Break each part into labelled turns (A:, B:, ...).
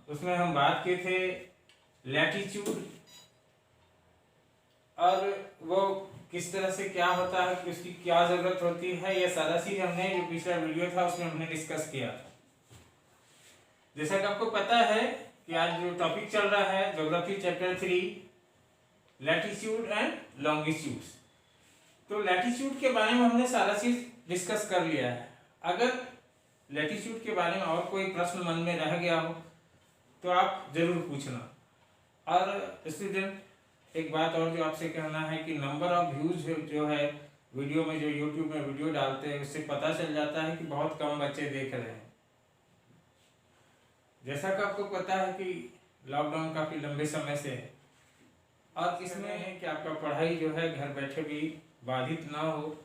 A: उसमें हम बात किए थे लैटिट्यूड और वो किस तरह से क्या होता है, कि उसकी क्या जरूरत होती है, ये सारा चीज हमने जो पिछला वीडियो था उसमें हमने डिस्कस किया था। जैसा कि आपको पता है कि आज जो टॉपिक चल रहा है geography chapter 3 latitude and longitude. तो लैटिट्यूड के बारे में हमने सारा चीज डिस्कस कर लिया है। अगर लैटिट्यूड के बारे में और कोई प्रश्न मन में रह गया हो तो आप जरूर पूछना। और स्टूडेंट, एक बात और जो आपसे कहना है कि नंबर ऑफ व्यूज जो है वीडियो में, जो यूट्यूब में वीडियो डालते हैं उससे पता चल जाता है कि बहुत कम बच्चे देख रहे हैं। जैसा कि आपको पता है कि लॉकडाउन काफी लंबे समय से है और इसमें है कि आपका पढ़ाई जो है घर बैठे भी बाधित ना हो,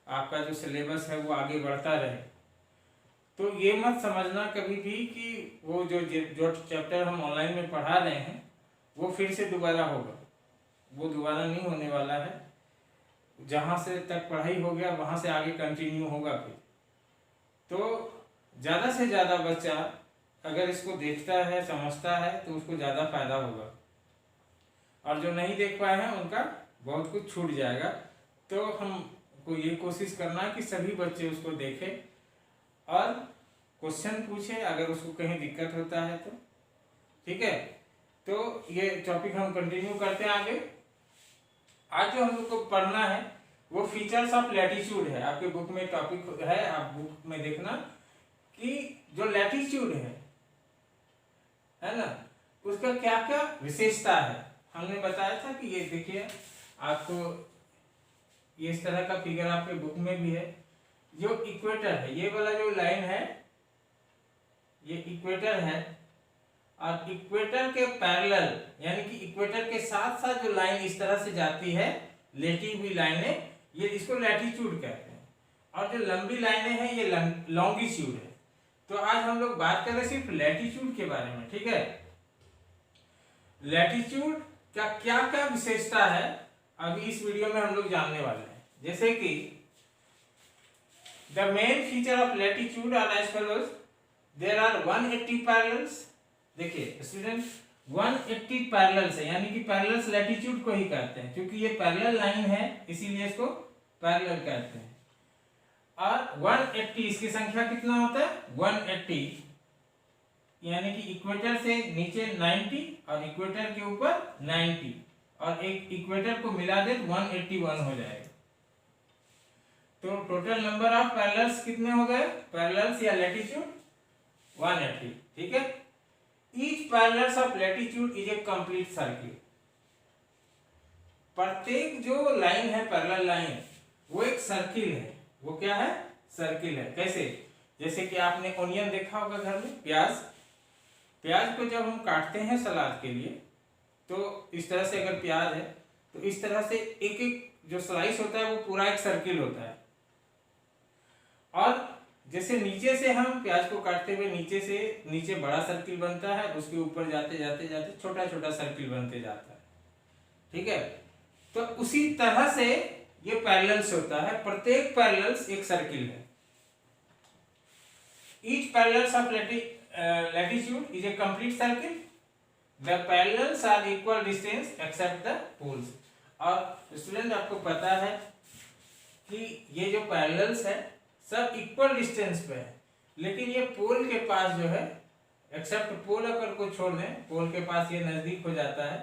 A: आपका जो सिलेबस है वो आगे बढ़ता रहे। तो ये मत समझना कभी भी कि वो जो चैप्टर हम ऑनलाइन में पढ़ा रहे हैं वो फिर से दोबारा होगा, वो दोबारा नहीं होने वाला है। जहाँ से तक पढ़ाई हो गया वहाँ से आगे कंटिन्यू होगा फिर। तो ज़्यादा से ज़्यादा बच्चा अगर इसको देखता है, समझता है, तो उसको ज़्यादा फायदा होगा, और जो नहीं देख पाए हैं उनका बहुत कुछ छूट जाएगा। तो हमको ये कोशिश करना है कि सभी बच्चे उसको देखें और क्वेश्चन पूछे अगर उसको कहीं दिक्कत होता है तो। ठीक है, तो ये टॉपिक हम कंटिन्यू करते हैं आगे। आज जो हम लोग को पढ़ना है वो फीचर्स ऑफ लैटिट्यूड है। आपके बुक में टॉपिक है, आप बुक में देखना कि जो लैटिट्यूड है ना, उसका क्या क्या विशेषता है। हमने बताया था कि ये देखिए, आपको ये इस तरह का फिगर आपके बुक में भी है। जो इक्वेटर है, ये वाला जो लाइन है ये इक्वेटर है, और इक्वेटर के पैरेलल यानी कि इक्वेटर के साथ साथ जो लाइन इस तरह से जाती है, लेटी हुई लाइनें, ये इसको लैटिट्यूड कहते हैं। और जो लंबी लाइनें हैं ये लॉन्गिट्यूड है। तो आज हम लोग बात कर रहे हैं सिर्फ लैटिट्यूड के बारे में। ठीक है, लैटिट्यूड का क्या क्या विशेषता है अभी इस वीडियो में हम लोग जानने वाले हैं। जैसे कि the main feature of latitude are as follows, there are 180 parallels. देखिए स्टूडेंट, 180 पैरेलल्स है, यानी कि पैरेलल्स लैटिट्यूड को ही कहते हैं, क्योंकि ये पैरेलल लाइन है इसीलिए इसको पैरेलल कहते हैं। और 180 इसकी संख्या कितना होता है 180, यानी कि इक्वेटर से नीचे 90 और इक्वेटर के ऊपर 90, और एक इक्वेटर को मिला दे तो 181 हो जाएगा। तो टोटल नंबर ऑफ पैरेलल्स कितने हो गए, पैरेलल्स या लैटिट्यूड 180। ठीक है, each parallels of latitude is a complete circle. प्रत्येक जो लाइन है पैरेलल लाइन वो एक सर्किल है। वो क्या है, सर्किल है। कैसे, जैसे कि आपने ओनियन देखा होगा घर में, प्याज को जब हम काटते हैं सलाद के लिए तो इस तरह से, अगर प्याज है तो इस तरह से एक एक जो स्लाइस होता है वो पूरा एक सर्किल होता है। और जैसे नीचे से हम प्याज को काटते हुए नीचे से नीचे बड़ा सर्किल बनता है, उसके ऊपर जाते जाते जाते छोटा छोटा सर्किल बनते जाता है। ठीक है, तो उसी तरह से ये पैरेलल्स होता है, प्रत्येक पैरेलल्स एक सर्किल है। Each parallels of latitude is a complete circle. The parallels are equal distance except the poles. और स्टूडेंट आपको पता है कि ये जो पैरेलल्स है सब इक्वल डिस्टेंस पे है, लेकिन ये पोल के पास जो है, एक्सेप्ट पोल अगर को छोड़ दें, पोल के पास ये नजदीक हो जाता है,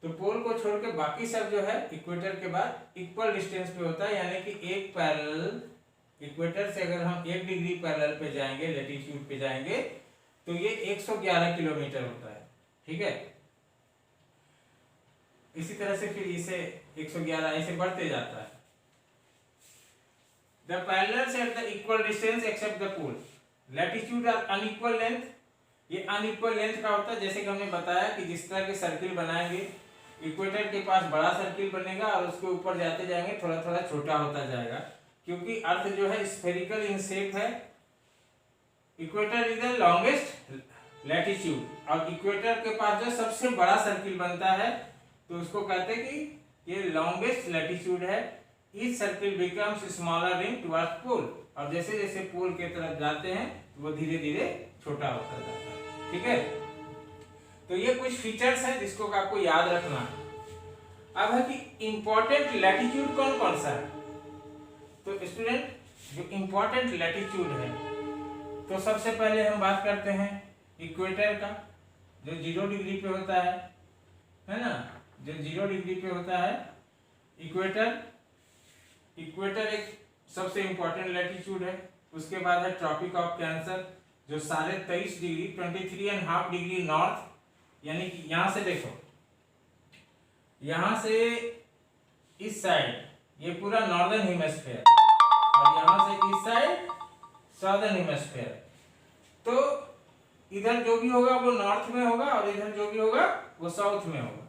A: तो पोल को छोड़ के बाकी सब जो है इक्वेटर के बाद इक्वल डिस्टेंस पे होता है। यानी कि एक पैरेलल इक्वेटर से अगर हम 1 डिग्री पैरेलल पे जाएंगे, लैटिट्यूड पे जाएंगे, तो ये 111 किलोमीटर होता है। ठीक है, इसी तरह से फिर इसे 111 ऐसे बढ़ते जाता है। The parallels at the equal distance except the pole, latitude are unequal length. ये अनइक्वल लेंथ का होता है, जैसे कि हमने बताया कि जिस तरह के सर्किल बनाएंगे, इक्वेटर के पास बड़ा सर्किल बनेगा और उसके ऊपर जाते जाएंगे थोड़ा थोड़ा छोटा होता जाएगा, क्योंकि अर्थ जो है स्फेरिकल इन शेप है। Equator is the longest latitude, और इक्वेटर के पास जो सबसे बड़ा सर्किल बनता है तो उसको कहते हैं कि ये लॉन्गेस्ट लैटिट्यूड है। Each circle becomes smaller ring towards pole, और जैसे जैसे पोल के तरफ जाते हैं तो वो धीरे धीरे छोटा होता जाता है। ठीक है, तो ये कुछ फीचर्स हैं जिसको आपको याद रखना है। अब है कि इंपॉर्टेंट लैटिट्यूड कौन कौन सा है। तो स्टूडेंट जो इंपॉर्टेंट लैटिट्यूड है, तो सबसे पहले हम बात करते हैं इक्वेटर का, जो 0 डिग्री पे होता है ना, जो 0 डिग्री पे होता है इक्वेटर। इक्वेटर एक सबसे इंपॉर्टेंट लैटिट्यूड है। उसके बाद है ट्रॉपिक ऑफ कैंसर, जो 23.5 डिग्री 23.5 डिग्री नॉर्थ, यानी कि यहां से देखो, यहां से इस साइड ये पूरा नॉर्दर्न हेमिस्फीयर और यहां से इस साइड साउदर्न हेमिस्फीयर। तो इधर जो भी होगा वो नॉर्थ में होगा और इधर जो भी होगा वो साउथ में होगा।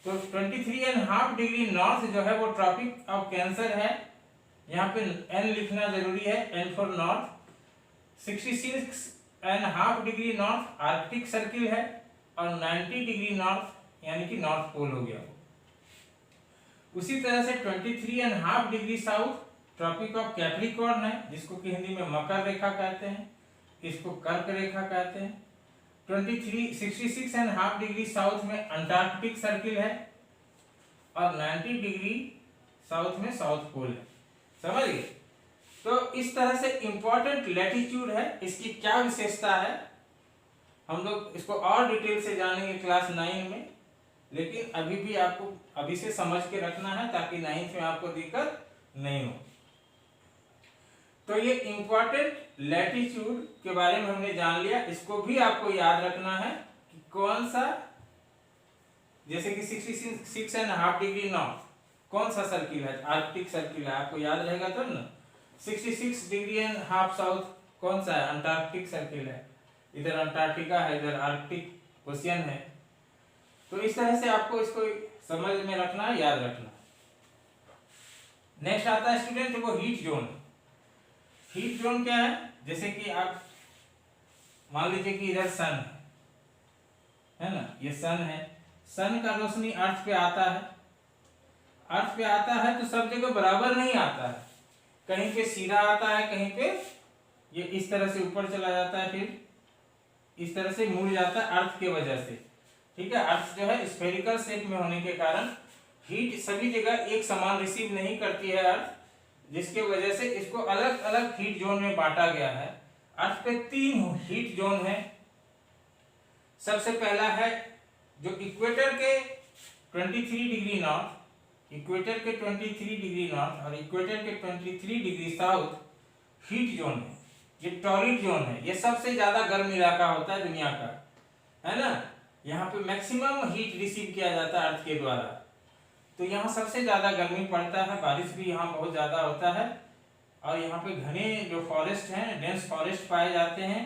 A: तो 23.5 डिग्री नॉर्थ जो है वो ट्रॉपिक ऑफ कैंसर है। यहाँ पे n लिखना जरूरी है, n for north. 66.5 degree north Arctic circle है और 90 डिग्री नॉर्थ यानी कि नॉर्थ पोल हो गया। उसी तरह से 23.5 degree south tropic of Capricorn है, जिसको कि हिंदी में मकर रेखा कहते हैं, इसको कर्क रेखा कहते हैं। 66.5 डिग्री साउथ में अंटार्कटिक सर्किल है और 90 डिग्री साउथ में साउथ पोल है। समझ गए। तो इस तरह से इंपॉर्टेंट लैटिट्यूड है। इसकी क्या विशेषता है हम लोग इसको और डिटेल से जानेंगे क्लास 9 में, लेकिन अभी भी आपको अभी से समझ के रखना है ताकि 9th में आपको दिक्कत नहीं हो। तो ये इंपॉर्टेंट लैटिट्यूड के बारे में हमने जान लिया। इसको भी आपको याद रखना है कि कौन सा, जैसे कि 66.5 डिग्री नॉर्थ कौन सा सर्किल है, आर्कटिक सर्किल है, आपको याद रहेगा तब ना। 66.5 साउथ कौन सा है, अंटार्कटिक सर्किल है, इधर अंटार्कटिका है, इधर आर्कटिक ओशियन है। तो इस तरह से आपको इसको समझ में रखना है, याद रखना है। नेक्स्ट आता है स्टूडेंट वो हीट जोन। हीट जोन क्या है, जैसे कि आप मान लीजिए कि इधर सन है ना, ये सन है, सन का रोशनी अर्थ पे आता है। अर्थ पे आता है तो सब जगह बराबर नहीं आता है, कहीं पे सीधा आता है, कहीं पे ये इस तरह से ऊपर चला जाता है, फिर इस तरह से मुड़ जाता है अर्थ के वजह से। ठीक है, अर्थ जो है स्फेरिकल शेप में होने के कारण हीट सभी जगह एक समान रिसीव नहीं करती है अर्थ, जिसके वजह से इसको अलग अलग हीट जोन में बांटा गया है। अर्थ पे 3 हीट जोन है। सबसे पहला है जो इक्वेटर के 23 डिग्री नॉर्थ, इक्वेटर के 23 डिग्री नॉर्थ और इक्वेटर के 23 डिग्री साउथ हीट जोन है। ये टॉरिड जोन है, ये सबसे ज्यादा गर्म इलाका होता है दुनिया का, है ना। यहाँ पे मैक्सिमम हीट रिसीव किया जाता है अर्थ के द्वारा। तो यहाँ सबसे ज्यादा गर्मी पड़ता है, बारिश भी यहाँ बहुत ज्यादा होता है और यहाँ पे घने जो फॉरेस्ट हैं, डेंस फॉरेस्ट पाए जाते हैं,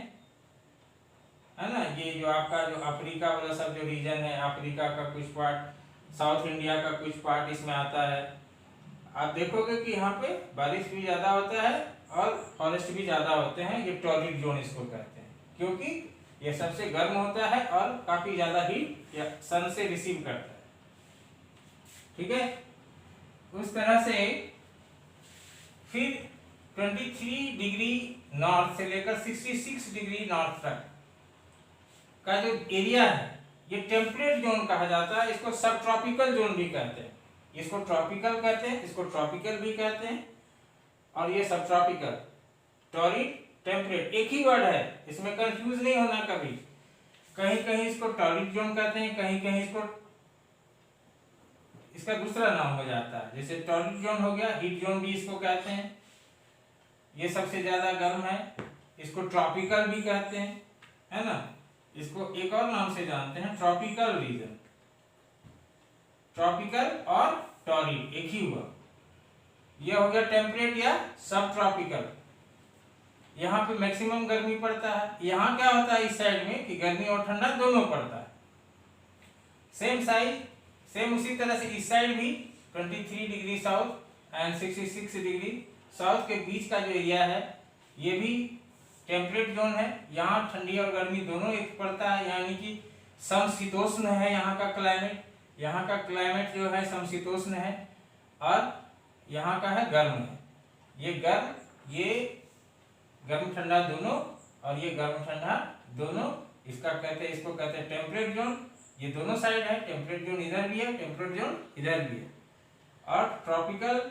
A: है ना। ये जो आपका जो अफ्रीका वाला सब जो रीजन है, अफ्रीका का कुछ पार्ट, साउथ इंडिया का कुछ पार्ट इसमें आता है। आप देखोगे कि यहाँ पे बारिश भी ज्यादा होता है और फॉरेस्ट भी ज्यादा होते हैं। ये टॉरिड जोन इसको कहते हैं, क्योंकि ये सबसे गर्म होता है और काफी ज्यादा हीट सन से रिसीव करता है। ठीक है, उस तरह से फिर 23 डिग्री नॉर्थ से लेकर 66 डिग्री नॉर्थ तक का जो एरिया है ये टेम्परेट जोन कहा जाता है। इसको सब ट्रॉपिकल जोन भी कहते हैं, इसको ट्रॉपिकल कहते हैं, इसको ट्रॉपिकल भी कहते हैं और ये सब ट्रॉपिकल। टॉरिड टेम्परेट एक ही वर्ड है, इसमें कंफ्यूज नहीं होना कभी। कहीं कहीं इसको टॉरिड जोन कहते हैं, कहीं कहीं इसको इसका दूसरा नाम हो जाता है। जैसे टॉरिड जोन हो गया, हीट जोन भी इसको कहते हैं, ये सबसे ज्यादा गर्म है। इसको ट्रॉपिकल भी कहते हैं, है ना। इसको एक और नाम से जानते हैं, ट्रॉपिकल रीजन। ट्रॉपिकल और टॉरिड एक ही हुआ। यह हो गया टेम्परेट या सब ट्रॉपिकल। यहाँ पे मैक्सिमम गर्मी पड़ता है। यहाँ क्या होता है इस साइड में कि गर्मी और ठंडा दोनों पड़ता है। सेम उसी तरह से इस साइड भी 23 degree south and 66 degree south के बीच का जो एरिया है ये भी टेम्परेट जोन है। यहाँ ठंडी और गर्मी दोनों एक पड़ता है, यानी कि समशीतोष्ण है यहाँ का क्लाइमेट। यहाँ का क्लाइमेट जो है समशीतोष्ण है और यहाँ का है गर्म है। ये गर्म ठंडा दोनों और ये गर्म ठंडा दोनों इसको कहते हैं टेम्परेट जोन। ये दोनों साइड है, टेम्परेट जोन इधर भी है, टेम्परेट जोन इधर भी है। और ट्रॉपिकल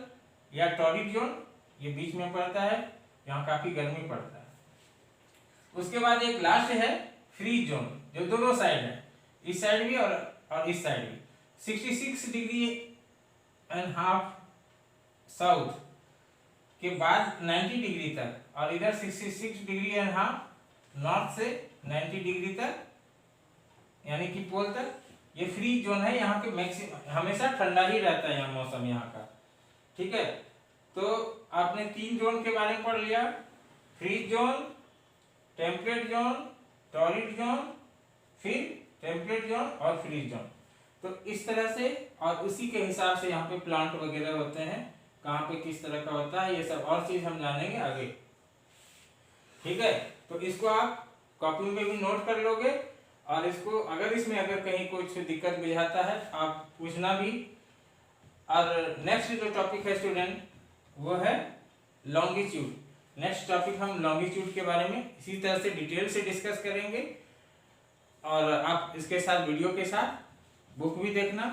A: या टॉरिड जोन ये बीच में पड़ता है, यहाँ काफी गर्मी पड़ता है। उसके बाद एक लास्ट है फ्रीज जोन, जो दोनों साइड है, इस साइड भी और इस साइड भी। 66 डिग्री एंड हाफ साउथ के बाद 90 डिग्री तक, और इधर 66 डिग्री एंड हाफ नॉर्थ से 90 डिग्री तक, यानी कि पोल तक, ये फ्रीज जोन है। यहाँ के मैक्सिमम हमेशा ठंडा ही रहता है यहाँ मौसम यहाँ का, ठीक है। तो आपने 3 जोन के बारे में पढ़ लिया, frigid zone, temperate zone, torrid zone, फिर टेम्परेट जोन और फ्रीज जोन। तो इस तरह से, और उसी के हिसाब से यहाँ पे प्लांट वगैरह होते हैं, कहाँ पे किस तरह का होता है, ये सब और चीज हम जानेंगे आगे, ठीक है। तो इसको आप कॉपी में भी नोट कर लोगे, और इसको अगर कहीं कुछ दिक्कत बुझाता है आप पूछना भी। और नेक्स्ट जो टॉपिक है स्टूडेंट, वो है लॉन्गिट्यूड। नेक्स्ट टॉपिक हम लॉन्गिट्यूड के बारे में इसी तरह से डिटेल से डिस्कस करेंगे, और आप इसके साथ वीडियो के साथ बुक भी देखना,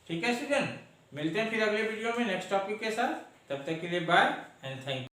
A: ठीक है स्टूडेंट। मिलते हैं फिर अगले वीडियो में नेक्स्ट टॉपिक के साथ, तब तक के लिए बाय एंड थैंक यू।